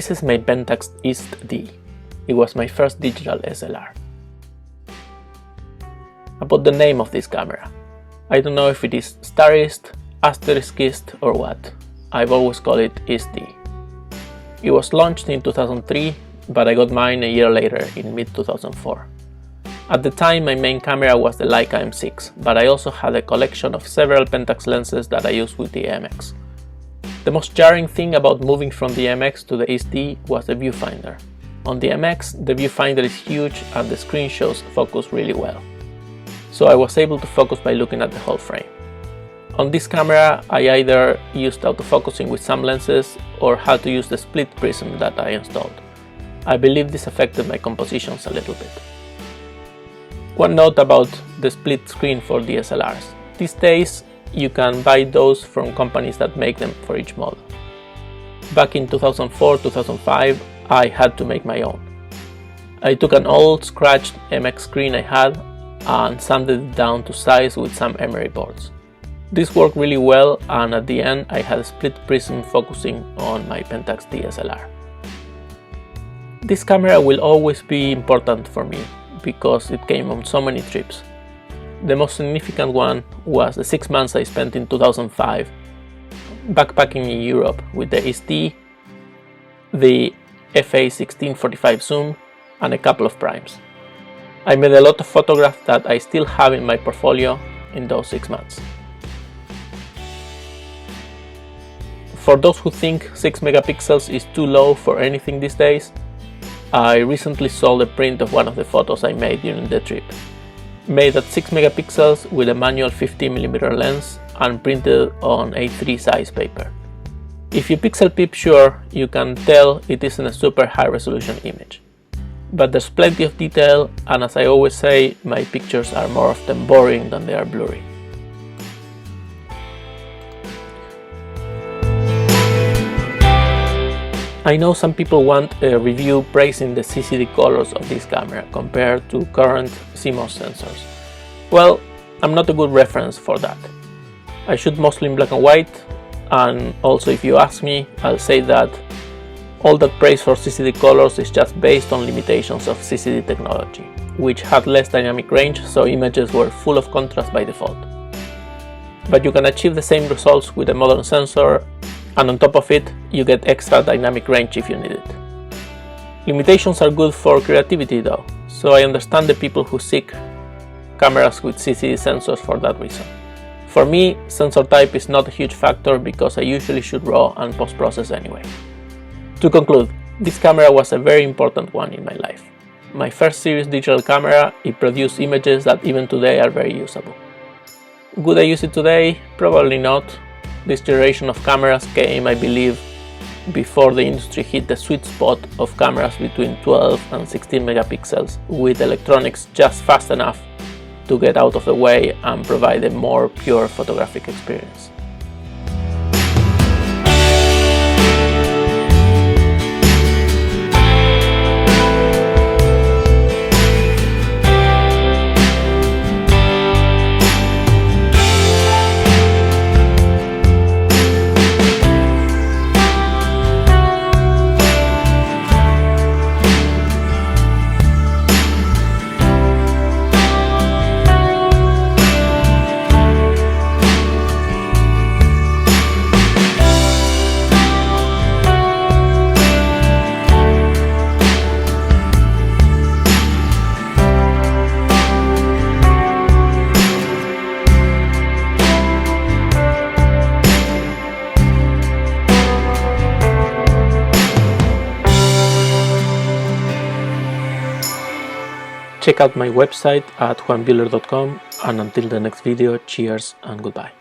This is my Pentax East D. It was my first digital SLR. About the name of this camera. I don't know if it is Starist, Asteriskist or what. I've always called it East D. It was launched in 2003, but I got mine a year later in mid-2004. At the time my main camera was the Leica M6, but I also had a collection of several Pentax lenses that I used with the MX. The most jarring thing about moving from the MX to the East D was the viewfinder. On the MX, the viewfinder is huge and the screen shows focus really well. So I was able to focus by looking at the whole frame. On this camera, I either used autofocusing with some lenses or had to use the split prism that I installed. I believe this affected my compositions a little bit. One note about the split screen for DSLRs. These days, you can buy those from companies that make them for each model. Back in 2004-2005, I had to make my own. I took an old scratched MX screen I had and sanded it down to size with some emery boards. This worked really well, and at the end I had a split prism focusing on my Pentax DSLR. This camera will always be important for me because it came on so many trips. The most significant one was the 6 months I spent in 2005 backpacking in Europe with the East D, the FA1645 zoom and a couple of primes. I made a lot of photographs that I still have in my portfolio in those 6 months. For those who think 6 megapixels is too low for anything these days, I recently saw a print of one of the photos I made during the trip. Made at 6 megapixels with a manual 50mm lens and printed on A3 size paper. If you pixel peep sure, you can tell it isn't a super high resolution image. But there's plenty of detail, and as I always say, my pictures are more often boring than they are blurry. I know some people want a review praising the CCD colors of this camera compared to current CMOS sensors. Well, I'm not a good reference for that. I shoot mostly in black and white, and also if you ask me, I'll say that all that praise for CCD colors is just based on limitations of CCD technology, which had less dynamic range, so images were full of contrast by default. But you can achieve the same results with a modern sensor, and on top of it, you get extra dynamic range if you need it. Limitations are good for creativity though, so I understand the people who seek cameras with CCD sensors for that reason. For me, sensor type is not a huge factor because I usually shoot RAW and post-process anyway. To conclude, this camera was a very important one in my life. My first serious digital camera, it produced images that even today are very usable. Would I use it today? Probably not. This generation of cameras came, I believe, before the industry hit the sweet spot of cameras between 12 and 16 megapixels, with electronics just fast enough to get out of the way and provide a more pure photographic experience. Check out my website at juanbuehler.com, and until the next video, cheers and goodbye.